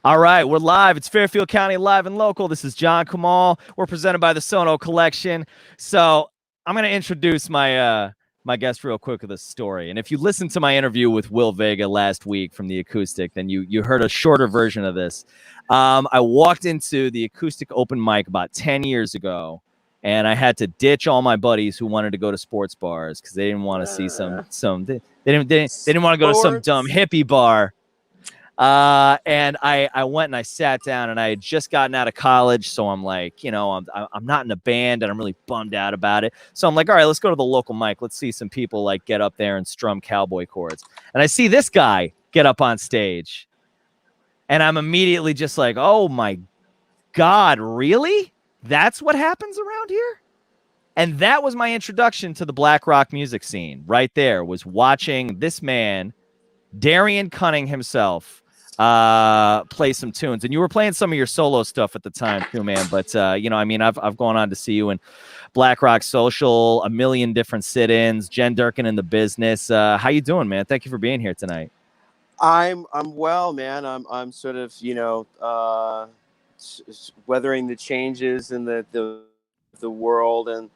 All right, we're live. It's Fairfield County Live and Local. This is John Kamal. We're presented by the Sono Collection. So I'm going to introduce my guest real quick with a story. And if you listened to my interview with Will Vega last week from the Acoustic, then you heard a shorter version of this. I walked into the Acoustic open mic about 10 years ago, and I had to ditch all my buddies who wanted to go to sports bars because they didn't want to see they didn't want to go to some dumb hippie bar. And I went and I sat down, and I had just gotten out of college. So I'm like, I'm not in a band, and I'm really bummed out about it. So I'm like, all right, let's go to the local mic. Let's see some people like get up there and strum cowboy chords. And I see this guy get up on stage, and I'm immediately just like, oh my God, really? That's what happens around here? And that was my introduction to the black rock music scene right there, was watching this man, Darian Cunning himself, play some tunes. And you were playing some of your solo stuff at the time too, man. But I've gone on to see you in Black Rock Social, a million different sit-ins, Jen Durkin in the Business. How you doing, man? Thank you for being here tonight. I'm well, man. I'm sort of weathering the changes in the world and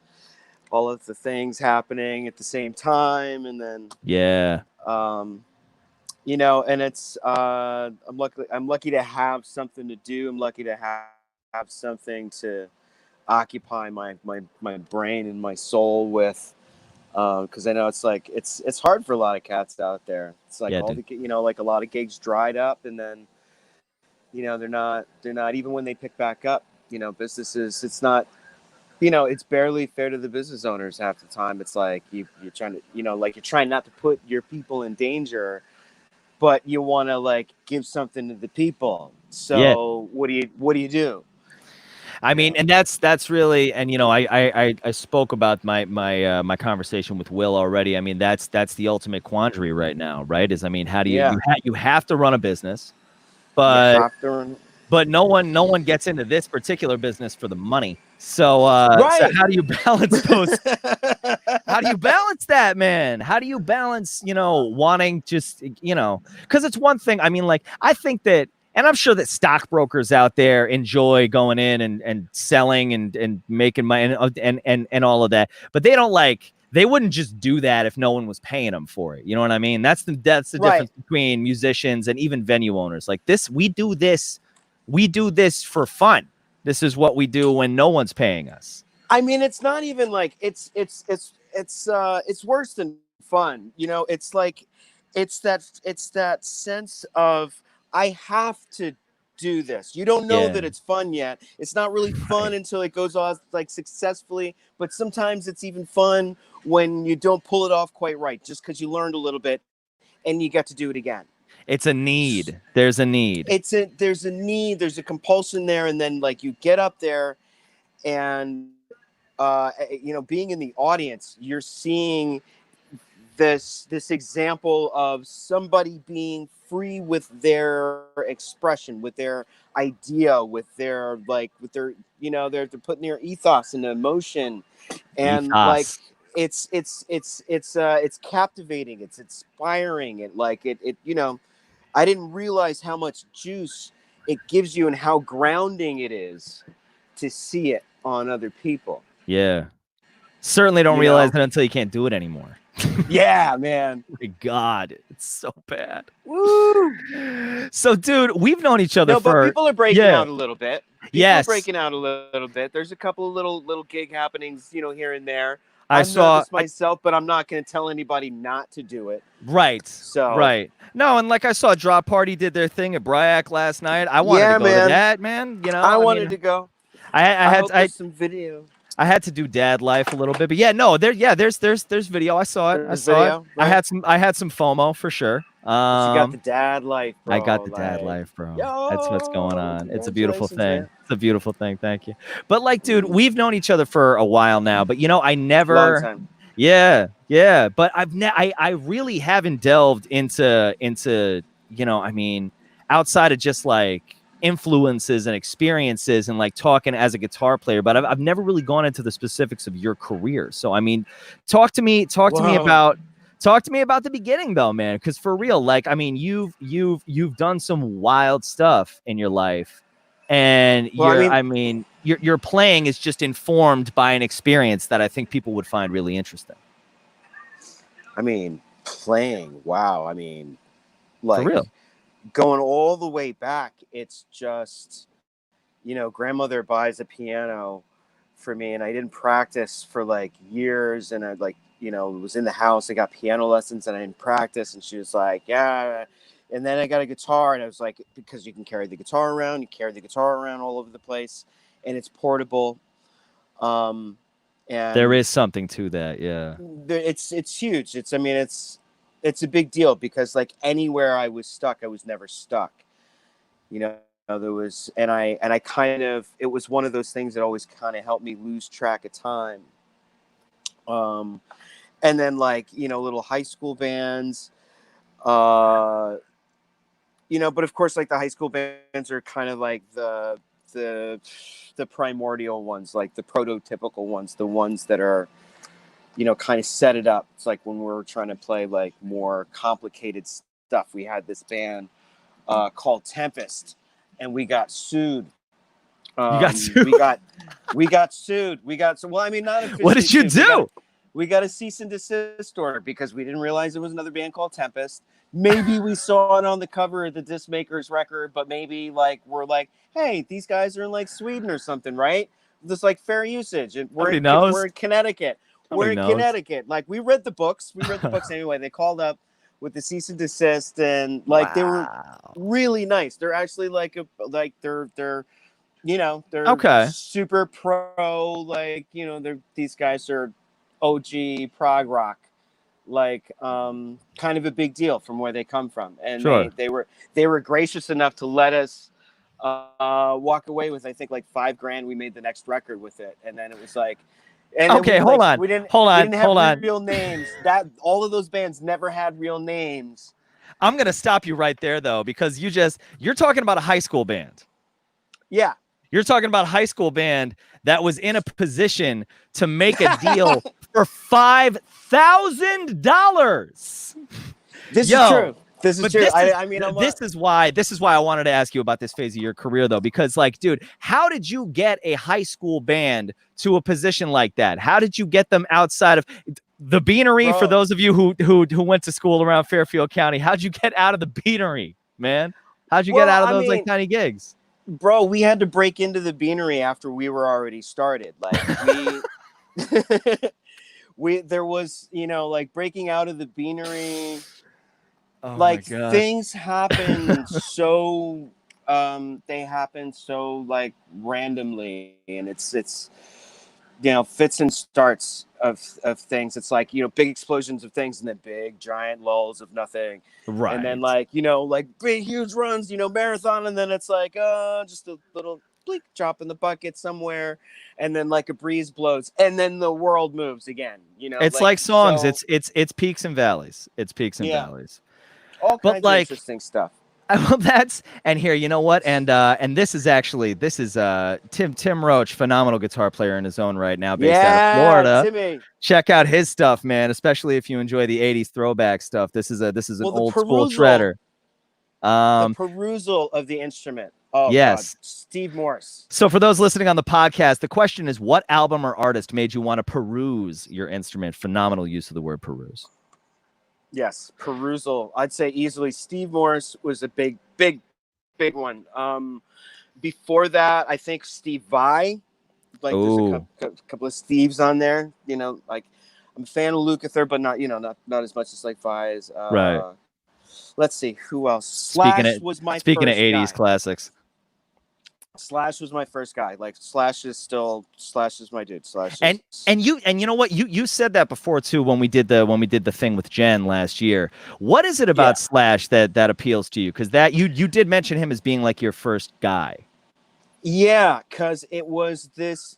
all of the things happening at the same time, and then and it's I'm lucky to have something to do. I'm lucky to have something to occupy my brain and my soul with, because I know it's hard for a lot of cats out there. It's like like a lot of gigs dried up, and then they're not even when they pick back up, businesses, it's not, it's barely fair to the business owners half the time. It's like you're trying to, you're trying not to put your people in danger, but you want to like give something to the people. So what do you do? I mean, and that's really, and I spoke about my conversation with Will already. I mean, that's the ultimate quandary right now, right? How do you have to run a business, but no one gets into this particular business for the money. So, so how do you balance those? How do you balance that, man? How do you balance, wanting just, because it's one thing. I mean, like, I think that, and I'm sure that stockbrokers out there enjoy going in and selling and making money and all of that, but they wouldn't just do that if no one was paying them for it. You know what I mean? That's the difference between musicians and even venue owners. Like this, we do this for fun. This is what we do when no one's paying us. I mean, it's not even like it's worse than fun. It's like it's that sense of I have to do this. You don't know that it's fun yet. It's not really fun until it goes off like successfully. But sometimes it's even fun when you don't pull it off quite right, just because you learned a little bit and you get to do it again. It's a need. There's a need. There's a need. There's a compulsion there, and then like you get up there, and being in the audience, you're seeing this example of somebody being free with their expression, with their idea, with their they're putting their ethos into emotion, and like it's captivating. It's inspiring. I didn't realize how much juice it gives you and how grounding it is to see it on other people. Yeah. Certainly don't realize it until you can't do it anymore. Yeah, man. My God, it's so bad. Woo! So, dude, we've known each other but people are breaking out a little bit. People are breaking out a little bit. There's a couple of little gig happenings, here and there. I saw myself, but I'm not going to tell anybody not to do it. Right. So no, and like I saw Drop Party did their thing at Bryac last night. I wanted to go to that, man. I wanted to go. I had some video. I had to do dad life a little bit, but there's video. I saw it. Right? I had some FOMO for sure. You got the dad life, bro. I got the dad life, bro. That's what's going on. It's a beautiful thing. Man. It's a beautiful thing. Thank you. But like, dude, we've known each other for a while now, but I never. Long time. Yeah. But I really haven't delved into outside of just like influences and experiences and like talking as a guitar player, but I've never really gone into the specifics of your career. So I mean, talk to me about Talk to me about the beginning though, man, because for real, like, I mean, you've done some wild stuff in your life, and Well, your playing is just informed by an experience that I think people would find really interesting. I mean, playing, wow. I mean, For like real. going all the way back, it's just, grandmother buys a piano for me, and I didn't practice for like years, and I was in the house. I got piano lessons, and I didn't practice, and she was like, yeah. And then I got a guitar, and I was like, because you can carry the guitar around, all over the place, and it's portable. And There is something to that, yeah. it's huge. It's a big deal, because like anywhere I was stuck, I was never stuck. There was, and I kind of, it was one of those things that always kind of helped me lose track of time. And then like, little high school bands, but of course, like the high school bands are kind of like the primordial ones, like the prototypical ones, the ones that are, kind of set it up. It's like when we're trying to play like more complicated stuff. We had this band called Tempest, and we got sued. You got sued? We got sued. Well, I mean, not officially. What did you do? We got a cease and desist order because we didn't realize there was another band called Tempest. Maybe we saw it on the cover of the Disc Maker's record, but maybe like we're like, hey, these guys are in like Sweden or something, right? Just like fair usage, and we're in Connecticut. We're in Connecticut. Like we read the books. Anyway. They called up with the cease and desist, and like They were really nice. They're actually they're okay, super pro. Like these guys are OG prog rock, like kind of a big deal from where they come from, and sure. they were gracious enough to let us walk away with, I think, like $5,000. We made the next record with it, and then it was like, okay, hold on. We didn't have real names. That all of those bands never had real names. I'm gonna stop you right there though, because you're talking about a high school band. Yeah. You're talking about a high school band that was in a position to make a deal for $5,000. This is true. This is true. This is why I wanted to ask you about this phase of your career, though, because, like, dude, how did you get a high school band to a position like that? How did you get them outside of the Beanery? Bro. For those of you who went to school around Fairfield County, how'd you get out of the Beanery, man? How'd you get out of those like tiny gigs? Bro, we had to break into the Beanery after we were already started. Like there was, like breaking out of the Beanery. Oh, like things happen so they happen so like randomly, and it's fits and starts of things. It's like, big explosions of things, and then big giant lulls of nothing, right? And then like big huge runs, marathon, and then it's like just a little bleak drop in the bucket somewhere, and then like a breeze blows, and then the world moves again. It's like songs. So, it's peaks and valleys. It's peaks and valleys. All kinds of interesting stuff. Well, and here, you know what? And this is Tim Roach, phenomenal guitar player in his own right now, based out of Florida. Timmy. Check out his stuff, man, especially if you enjoy the 80s throwback stuff. This is an old school shredder. The perusal of the instrument. Oh, yes. God. Steve Morse. So for those listening on the podcast, the question is, what album or artist made you want to peruse your instrument? Phenomenal use of the word peruse. Yes, perusal. I'd say easily Steve Morse was a big one. Before that, I think Steve Vai. Like there's a couple of Steves on there. Like I'm a fan of Lukather, but not as much as like Vai's. Right. Let's see who else. Slash was my speaking first of 80s guy. Classics. Slash was my first guy. Like Slash is my dude. And you know what, you said that before too when we did the thing with Jen last year. What is it about Slash that appeals to you? Because that you did mention him as being like your first guy. Yeah, because it was this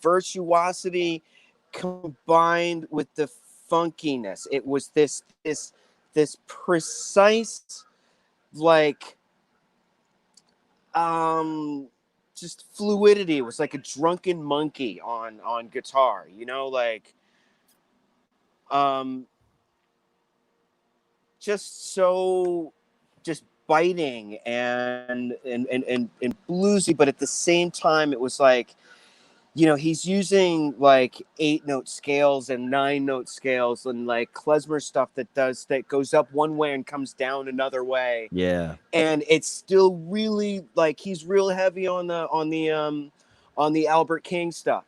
virtuosity combined with the funkiness. It was this precise, like just fluidity. It was like a drunken monkey on guitar, just so just biting and bluesy, but at the same time it was like, you know, he's using like 8-note scales and 9-note scales and like klezmer stuff that goes up one way and comes down another way. Yeah. And it's still really like he's real heavy on the Albert King stuff,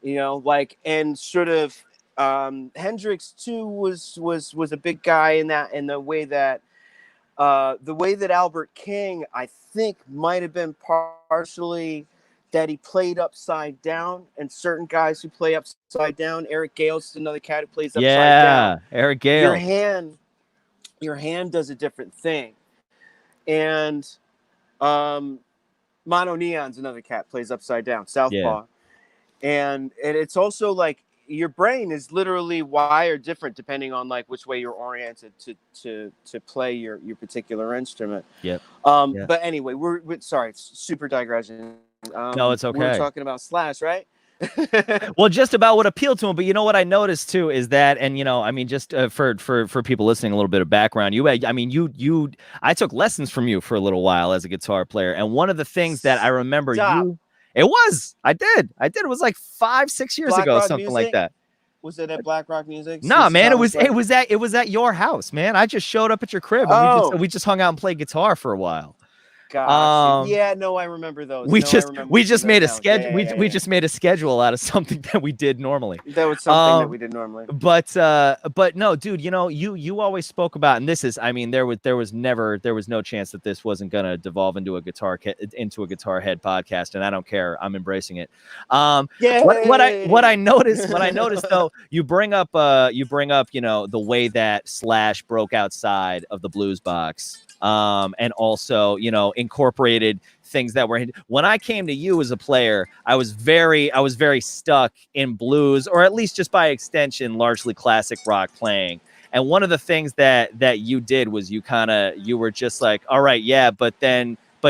you know, like, and sort of Hendrix too was a big guy in that, in the way that Albert King, I think, might have been partially that he played upside down, and certain guys who play upside down, Eric Gale's another cat who plays upside down. Eric Gale. Your hand does a different thing. And Mono Neon's another cat, plays upside down, southpaw. And it's also like your brain is literally wired different depending on like which way you're oriented to play your particular instrument. But anyway, we're sorry, it's super digression. No, it's okay. We're talking about Slash, right? Well, just about what appealed to him. But you know what I noticed too is that, and you know, I mean, just for people listening, a little bit of background. I took lessons from you for a little while as a guitar player, and one of the things that I remember I did. It was like 5-6 years ago, something like that. Was it at Black Rock Music? No, man, it was at your house, man. I just showed up at your crib and we just hung out and played guitar for a while. Yeah, no, I remember those. We just made a schedule. We just made a schedule out of something that we did normally. That was something that we did normally. But no, dude, you know, you always spoke about, and this is, I mean, there was no chance that this wasn't gonna devolve into a guitar head podcast, and I don't care. I'm embracing it. What I noticed though, you bring up, you know, the way that Slash broke outside of the blues box. And also, you know, incorporated things that were, when I came to you as a player, I was very stuck in blues, or at least just by extension, largely classic rock playing. And one of the things that you did was you were just like, all right, yeah, but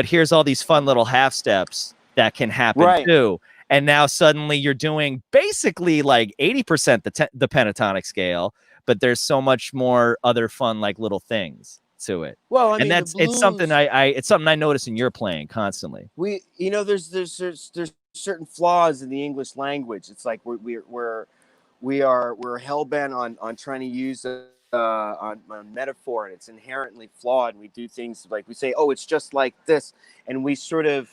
here's all these fun little half steps that can happen too. And now suddenly you're doing basically like 80% the pentatonic scale, but there's so much more other fun, like little things to it. Well, I mean, and it's something I notice in your playing constantly. There's certain flaws in the English language. It's like we're hell bent on trying to use on metaphor, and it's inherently flawed. And we do things like we say, oh, it's just like this, and we sort of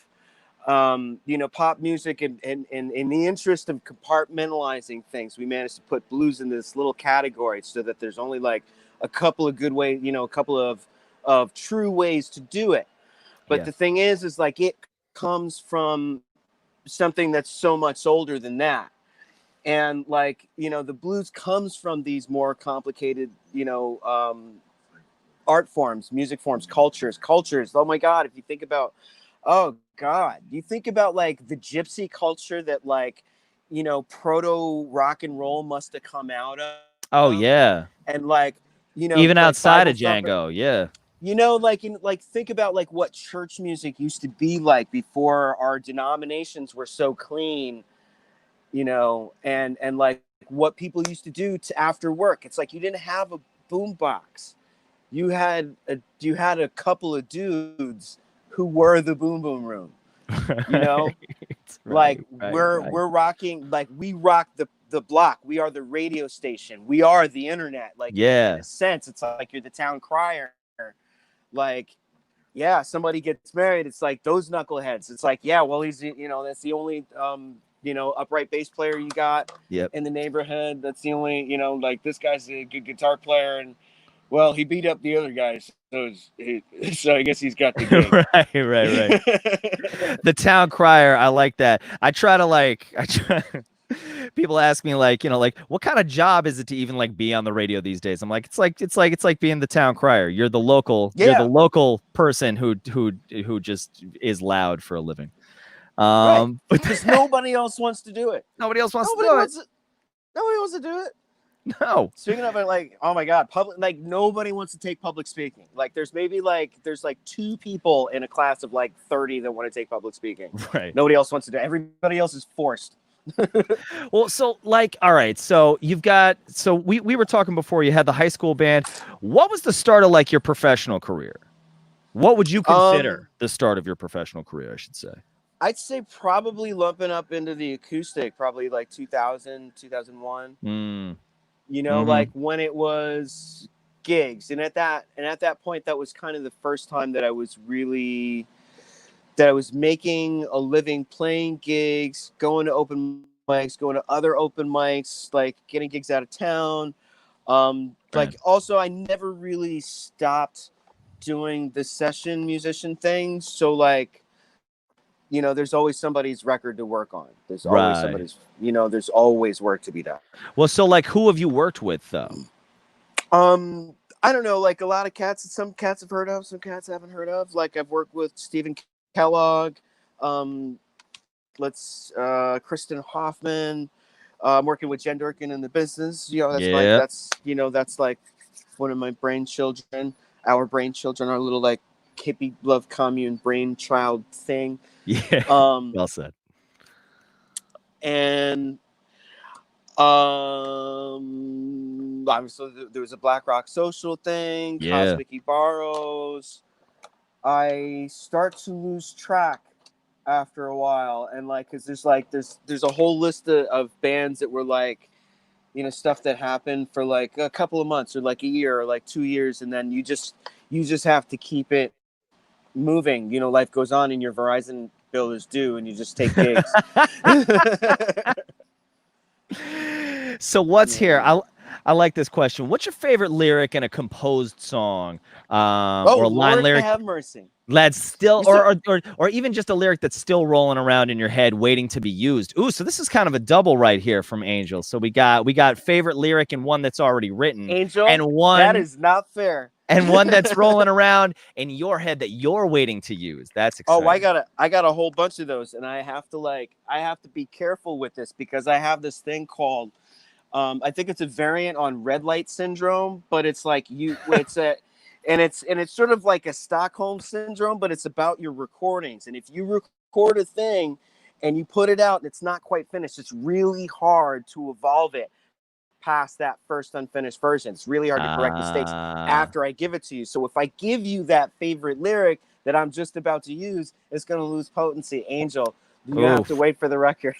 pop music and in the interest of compartmentalizing things, we managed to put blues in this little category so that there's only like a couple of good ways, a couple of true ways to do it. But the thing is like it comes from something that's so much older than that. And like, the blues comes from these more complicated, art forms, music forms, cultures. Oh my God. If you think about, you think about like the gypsy culture that like, proto rock and roll must have come out of. Oh yeah. And like, even like outside of Django, think about like what church music used to be like before our denominations were so clean, and like what people used to do to after work. It's like you didn't have a boom box. You had a couple of dudes who were the boom boom room. We're rocking, like we rock the block. We are the radio station. We are the internet. Like, in a sense, it's like you're the town crier. Like, somebody gets married. It's like those knuckleheads. It's like, well, he's, that's the only, upright bass player you got in the neighborhood. That's the only, like this guy's a good guitar player, and well, he beat up the other guys. So I guess he's got the gig. right. The town crier. I like that. I try. People ask me like, what kind of job is it to even like be on the radio these days? I'm like, it's like being the town crier. You're the local person who just is loud for a living. But because nobody else wants to do it. Nobody wants to do it. No. Speaking of it, like, oh my God, nobody wants to take public speaking. Like there's like 2 people in a class of like 30 that want to take public speaking. Right. Nobody else wants to do it. Everybody else is forced. Well, so like, all right, so you've got, so we were talking before, you had the high school band. What was the start of like your professional career? What would you Um, consider the start of your professional career, I should say? I'd say probably lumping up into the acoustic, probably like 2000, 2001. Mm, You know, mm-hmm. like when it was gigs, and at that point, that was kind of the first time that I was making a living playing gigs, going to open mics, going to other open mics, like getting gigs out of town. Right. Like also, I never really stopped doing the session musician thing. So like, you know, there's always somebody's record to work on. There's always Right. somebody's, you know, there's always work to be done. Well, so like, who have you worked with though? I don't know, like a lot of cats. Some cats have heard of, some cats haven't heard of. Like I've worked with Stephen Kellogg, um, Kristen Hoffman. I'm working with Jen Durkin in the business. You know, Yeah. that's like one of my brain children. Our brain children, our little like hippie love commune brainchild thing. Yeah. Um, Well said. and obviously there was a Black Rock Social thing, Yeah. Cosmic Barrows. I start to lose track after a while, and like because there's a whole list of bands that were like, you know, stuff that happened for like a couple of months or like a year or like 2 years, and then you just have to keep it moving. You know, life goes on and your Verizon bill is due, and you just take gigs. So what's here? Yeah. I like this question. What's your favorite lyric in a composed song, Oh or a line Lord, lyric have mercy. that's still, You said, or even just a lyric that's still rolling around in your head, waiting to be used? Ooh, so this is kind of a double right here from Angel. So we got favorite lyric and one that's already written, and Angel, that one is not fair. and one that's rolling around in your head that you're waiting to use. That's Oh, exciting. I got a whole bunch of those, and I have to be careful with this because I have this thing called I think it's a variant on red light syndrome, but it's like and it's sort of like a Stockholm syndrome, but it's about your recordings. And if you record a thing and you put it out and it's not quite finished, it's really hard to evolve it past that first unfinished version. It's really hard to correct mistakes Ah. after I give it to you. So if I give you that favorite lyric that I'm just about to use, it's going to lose potency. Angel, you have to Oof. wait for the record.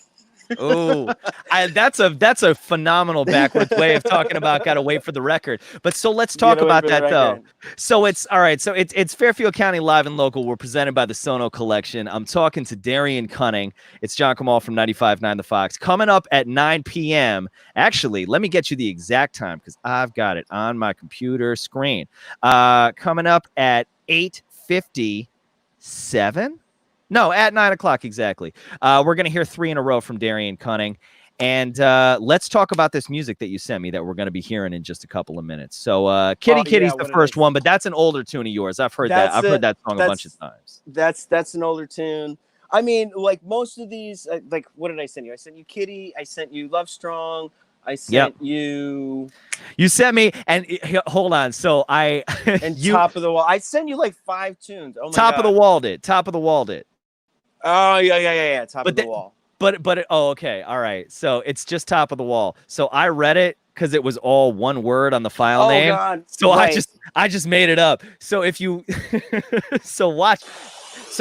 Oh, that's a phenomenal backwards way of talking about gotta wait for the record. But so let's You talk gotta wait about for the that though. record. So it's all right. So it's Fairfield County Live and Local. We're presented by the Sono Collection. I'm talking to Darian Cunning. It's John Kamal from 95.9 The Fox. Coming up at 9 p.m. Actually, let me get you the exact time because I've got it on my computer screen. Coming up at 8:57. No, at 9 o'clock exactly. We're going to hear 3 in a row from Darian Cunning. And let's talk about this music that you sent me that we're going to be hearing in just a couple of minutes. So Kitty Kitty's Yeah, the what did I first one, but that's an older tune of yours. I've heard that. I've heard that song a bunch of times. That's an older tune. I mean, like most of these, like what did I send you? I sent you Kitty. I sent you Love Strong. I Yep. sent you You sent me, and hold on. So I, and you Top of the Wall. I sent you like 5 tunes. Oh my top of the god. wall did. Top of the wall did. Oh yeah. Top But of the Wall. oh, okay, all right. So it's just top of the wall. So I read it because it was all one word on the file Oh name. god. So Right. I just made it up. So if you so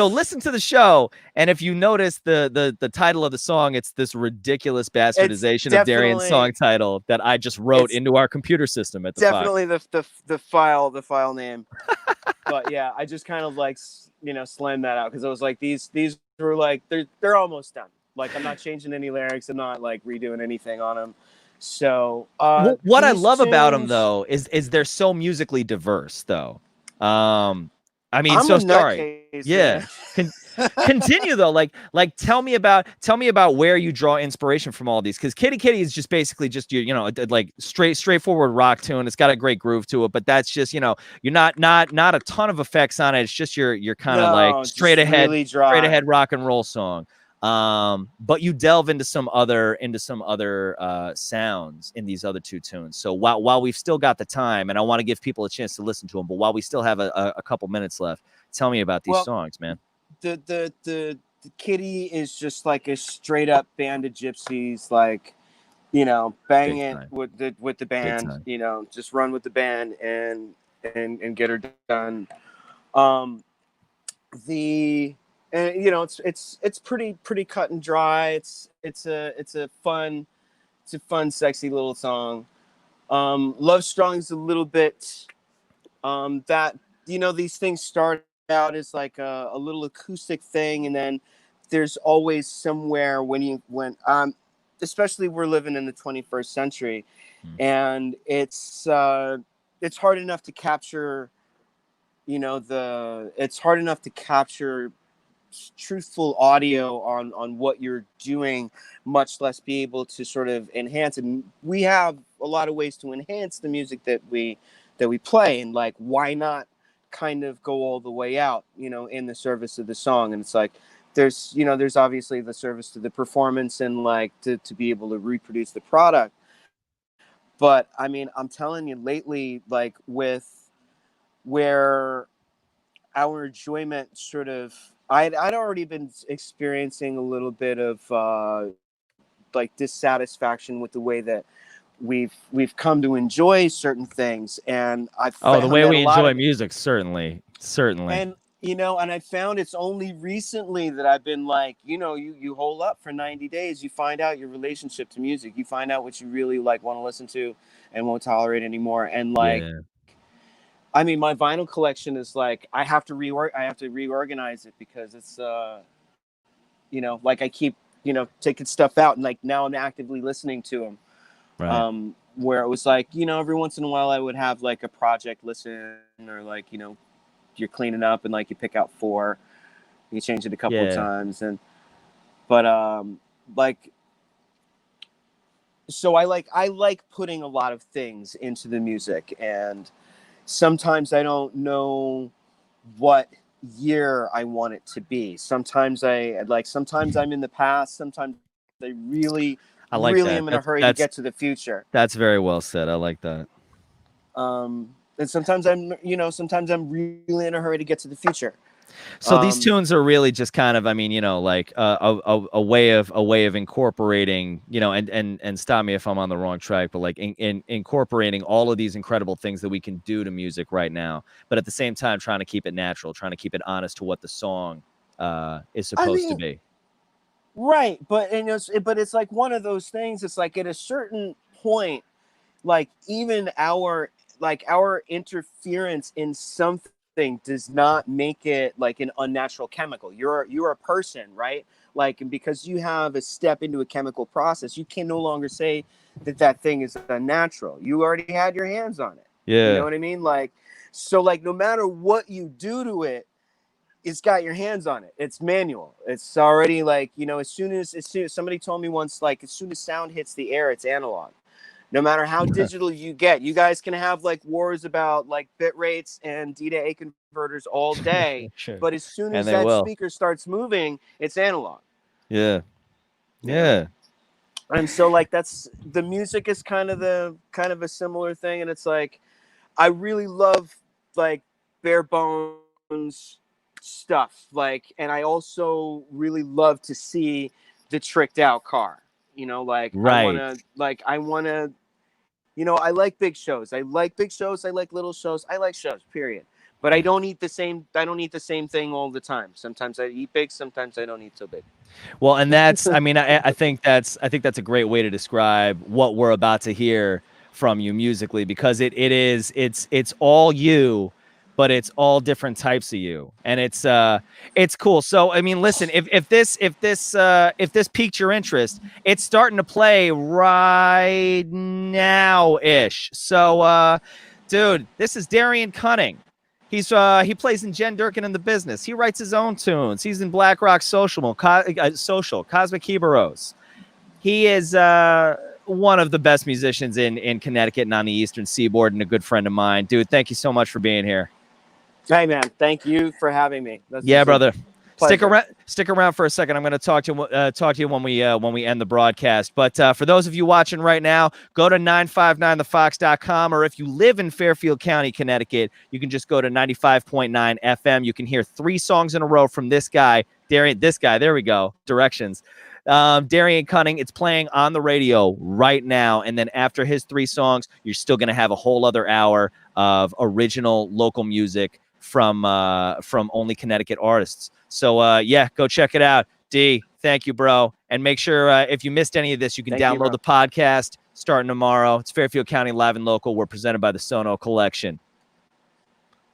listen to the show, and if you notice the title of the song, it's this ridiculous It's bastardization of Darian's definitely song title that I just wrote it's into our computer system at the Fox. definitely the file name. But yeah, I just kind of like slammed that out because I was like these were like they're almost done. Like I'm not changing any lyrics. I'm not like redoing anything on them. So What I these love about them tunes, though is they're so musically diverse though. I mean, I'm so a sorry. nutcase, Yeah. man. Continue though. Like tell me about where you draw inspiration from all these, because Kitty Kitty is just basically just like straightforward rock tune. It's got a great groove to it, but that's just you're not a ton of effects on it. It's just your kind of like No, just really straight dry. ahead rock and roll song. But you delve into some other sounds in these other 2 tunes. So while we've still got the time, and I want to give people a chance to listen to them, but while we still have a couple minutes left, tell me about these Well, songs, man. the Kitty is just like a straight up band of gypsies, like, you know, bang Big it time. with the Big band, time. you know, just run with the band and get her done. Um, the and you know, it's pretty cut and dry. It's a fun, sexy little song. Love Strong is a little bit that, you know, these things start out as like a little acoustic thing, and then there's always somewhere when especially we're living in the 21st century, Mm. and it's hard enough to capture, you know, it's hard enough to capture truthful audio on what you're doing, much less be able to sort of enhance. And we have a lot of ways to enhance the music that we play, and like, why not kind of go all the way out, you know, in the service of the song. And it's like, there's obviously the service to the performance and like to be able to reproduce the product. But I mean, I'm telling you, lately, like, with where our enjoyment sort of, I'd already been experiencing a little bit of like dissatisfaction with the way that we've come to enjoy certain things, and I Oh, the found way that a we lot enjoy of it, music, certainly. Certainly. and you know, and I found it's only recently that I've been like, you know, you hold up for 90 days, you find out your relationship to music, you find out what you really like want to listen to and won't tolerate anymore. And like, Yeah. I mean, my vinyl collection is like, I have to reorganize it because it's you know, like I keep, you know, taking stuff out, and like now I'm actively listening to them. Right. Where it was like, you know, every once in a while I would have like a project listen, or like, you know, you're cleaning up and like you pick out four, you change it a couple of Yeah. times, and but like, so I like putting a lot of things into the music, and sometimes I don't know what year I want it to be. Sometimes I'm in the past, sometimes I I like really am that. in a hurry to get to the future. That's very well said. I like that. And sometimes I'm really in a hurry to get to the future. So these Um, tunes are really just kind of, I mean, you know, like a way of incorporating, you know, and stop me if I'm on the wrong track, but like in incorporating all of these incredible things that we can do to music right now, but at the same time trying to keep it natural, trying to keep it honest to what the song is I supposed to mean, be. right, but it's like one of those things. It's like at a certain point, like even our interference in something does not make it like an unnatural chemical. You're a person, right? Like, and because you have a step into a chemical process, you can no longer say that thing is unnatural. You already had your hands on it. You know Yeah. what I mean? Like, so like no matter what you do to it, it's got your hands on it. It's manual. It's already like, you know, as soon as somebody told me once, like, as soon as sound hits the air, it's analog. No matter how digital you get, you guys can have like wars about like bit rates and D to A converters all day, Sure. but as soon And as they that will. speaker starts moving, it's analog, Yeah. you know? Yeah. And so like that's the music is kind of a similar thing. And it's like, I really love like bare bones stuff. Like, and I also really love to see the tricked out car. You know, like Right. I wanna, you know, I like big shows. I like big shows. I like little shows. I like shows, period. But Yeah. I don't eat the same thing all the time. Sometimes I eat big, sometimes I don't eat so big. Well, and that's, I mean, I think that's a great way to describe what we're about to hear from you musically, because it's all you, but it's all different types of you, and it's cool. So, I mean, listen, if this piqued your interest, it's starting to play right now ish. So, dude, this is Darian Cunning. He plays in Jen Durkin in The Business. He writes his own tunes. He's in Black Rock Social, Cosmic Heroes. He is one of the best musicians in Connecticut and on the Eastern Seaboard, and a good friend of mine. Dude, thank you so much for being here. Hey man, thank you for having me. This Yeah, is a brother. pleasure. Stick around for a second. I'm going to talk to you when we end the broadcast. But for those of you watching right now, go to 959thefox.com, or if you live in Fairfield County, Connecticut, you can just go to 95.9 FM. You can hear 3 songs in a row from this guy, Darian, this guy, there we go. Directions. Darian Cunning, it's playing on the radio right now. And then after his 3 songs, you're still going to have a whole other hour of original local music from only Connecticut artists. So, yeah, go check it out. D, thank you, bro. And make sure if you missed any of this, you can download the podcast starting tomorrow. It's Fairfield County Live and Local. We're presented by the Sono Collection.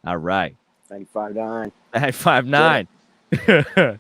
All right. 95.9. 95.9.